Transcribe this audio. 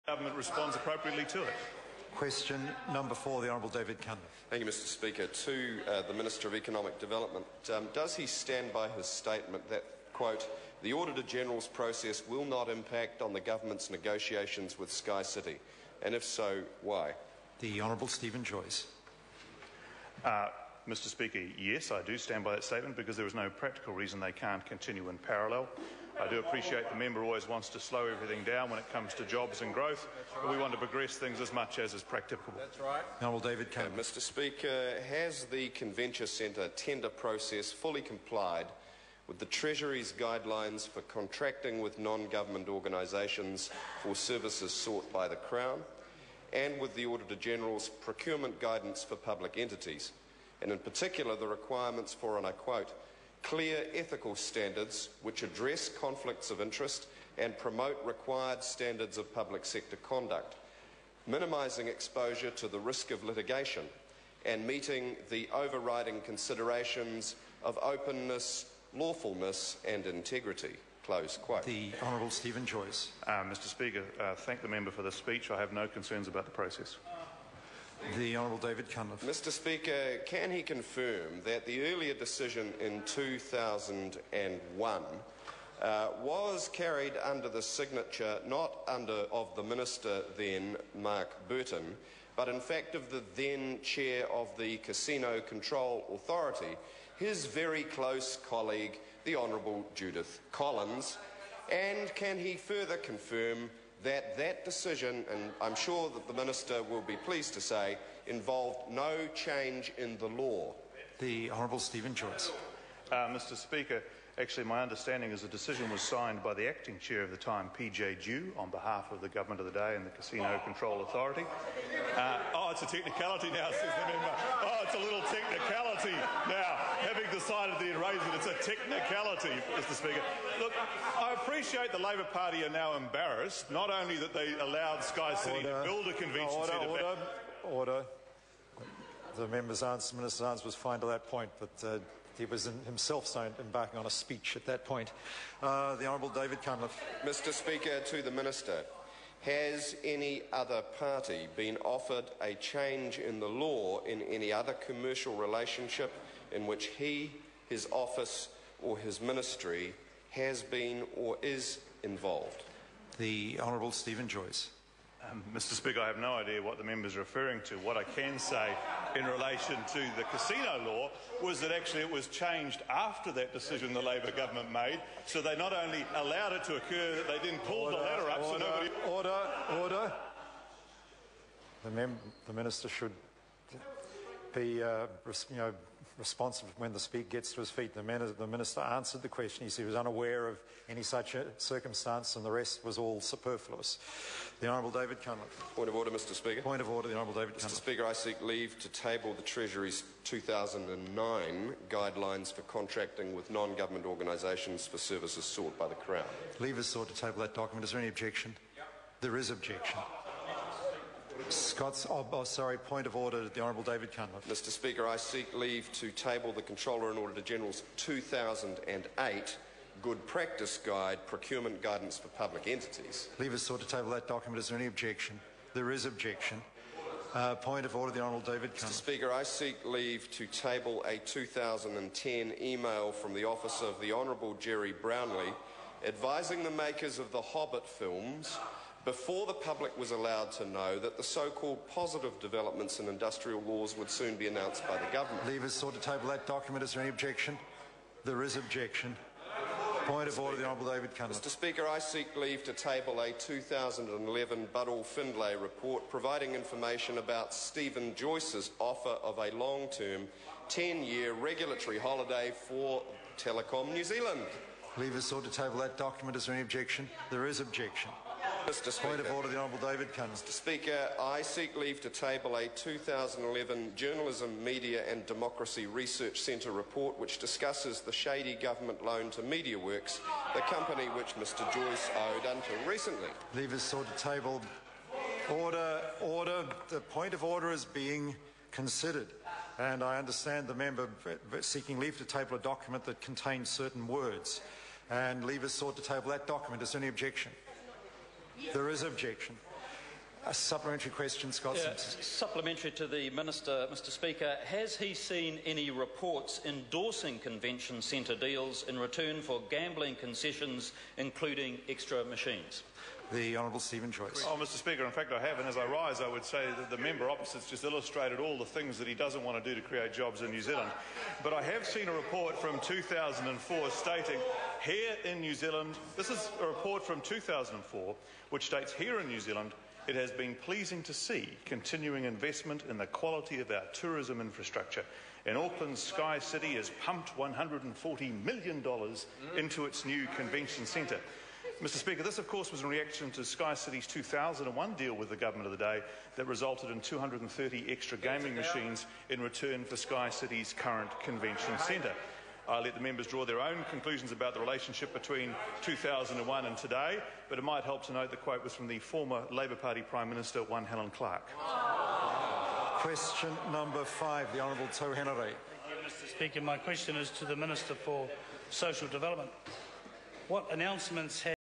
Government responds appropriately to it. Question number 4, the Honourable David Cunliffe. Thank you, Mr Speaker. To the Minister of Economic Development, does he stand by his statement that, quote, the Auditor-General's process will not impact on the government's negotiations with SkyCity? And if so, why? The Honourable Stephen Joyce. Mr Speaker, yes, I do stand by that statement because there is no practical reason they can't continue in parallel. I do appreciate the member always wants to slow everything down when it comes to jobs and growth, but we want to progress things as much as is practicable. That's right. Honourable David Cunliffe. Mr Speaker, has the Conventure Centre tender process fully complied with the Treasury's guidelines for contracting with non-government organisations for services sought by the Crown, and with the Auditor-General's procurement guidance for public entities, and in particular the requirements for, and I quote, clear ethical standards which address conflicts of interest and promote required standards of public sector conduct, minimising exposure to the risk of litigation and meeting the overriding considerations of openness, lawfulness and integrity." Close quote. The Honourable Stephen Joyce. Mr Speaker, thank the member for the speech. I have no concerns about the process. The Honourable David Cunliffe. Mr Speaker, can he confirm that the earlier decision in 2001 was carried under the signature not of the Minister then, Mark Burton, but in fact of the then Chair of the Casino Control Authority, his very close colleague, the Honourable Judith Collins? And can he further confirm that that decision, and I'm sure that the Minister will be pleased to say, involved no change in the law? The Honourable Stephen Joyce. Mr Speaker, actually my understanding is the decision was signed by the acting chair of the time, PJ Dew, on behalf of the Government of the day and the Casino Control Authority. Oh, it's a technicality now, says the member. Oh, it's a little technicality now. Having decided to raise it, it's a technicality, Mr Speaker. Look, I appreciate the Labor Party are now embarrassed, not only that they allowed SkyCity to build a convention centre... Order. The Minister's answer was fine to that point, but he was himself embarking on a speech at that point. The Honourable David Cunliffe. Mr Speaker, to the Minister, has any other party been offered a change in the law in any other commercial relationship in which he, his office or his ministry has been or is involved? The Honourable Stephen Joyce. Mr Speaker, I have no idea what the member is referring to. What I can say in relation to the casino law was that actually it was changed after that decision the Labor government made, so they not only allowed it to occur, they then pulled the ladder up so nobody... Order. The Minister should be responsive when the speaker gets to his feet. The Minister answered the question. He said he was unaware of any such a circumstance and the rest was all superfluous. The Honourable David Cunliffe. Point of order, Mr Speaker. Point of order, the Honourable David Cunliffe. Mr Speaker, I seek leave to table the Treasury's 2009 guidelines for contracting with non-government organisations for services sought by the Crown. Leave is sought to table that document. Is there any objection? There is objection. Point of order, the Honourable David Cunliffe. Mr Speaker, I seek leave to table the Controller and Auditor-General's 2008 Good Practice Guide, Procurement Guidance for Public Entities. Leave is sought to table that document. Is there any objection? There is objection. Point of order, the Honourable David Cunliffe. Mr Speaker, I seek leave to table a 2010 email from the office of the Honourable Jerry Brownlee advising the makers of the Hobbit films before the public was allowed to know that the so-called positive developments in industrial laws would soon be announced by the government. Leave is sought to table that document. Is there any objection? There is objection. Point of order, the Honourable David Cunliffe. Mr Speaker, I seek leave to table a 2011 Buddle-Findlay report providing information about Stephen Joyce's offer of a long-term 10-year regulatory holiday for Telecom New Zealand. Leave is sought to table that document. Is there any objection? There is objection. Mr Speaker, point of order, the Honourable David Cunliffe. Mr Speaker, I seek leave to table a 2011 Journalism, Media and Democracy Research Centre report which discusses the shady government loan to MediaWorks, the company which Mr Joyce owed until recently. Leave is sought to table. Order. The point of order is being considered, and I understand the member seeking leave to table a document that contains certain words, and leave is sought to table that document. Is there any objection? There is objection. A supplementary question, Scott Simpson. Supplementary to the Minister, Mr Speaker. Has he seen any reports endorsing convention centre deals in return for gambling concessions, including extra machines? The Honourable Stephen Joyce. Oh, Mr Speaker, in fact I have, and as I rise I would say that the member opposite's just illustrated all the things that he doesn't want to do to create jobs in New Zealand. But I have seen a report from 2004 stating here in New Zealand, this is a report from 2004, which states here in New Zealand, it has been pleasing to see continuing investment in the quality of our tourism infrastructure. In Auckland's SkyCity has pumped $140 million into its new convention centre. Mr Speaker, this of course was in reaction to SkyCity's 2001 deal with the government of the day that resulted in 230 extra gaming machines in return for SkyCity's current convention centre. I'll let the members draw their own conclusions about the relationship between 2001 and today, but it might help to note the quote was from the former Labour Party Prime Minister, one Helen Clark. Question number 5, the Honourable Tau Henare. Thank you, Mr Speaker. My question is to the Minister for Social Development. What announcements have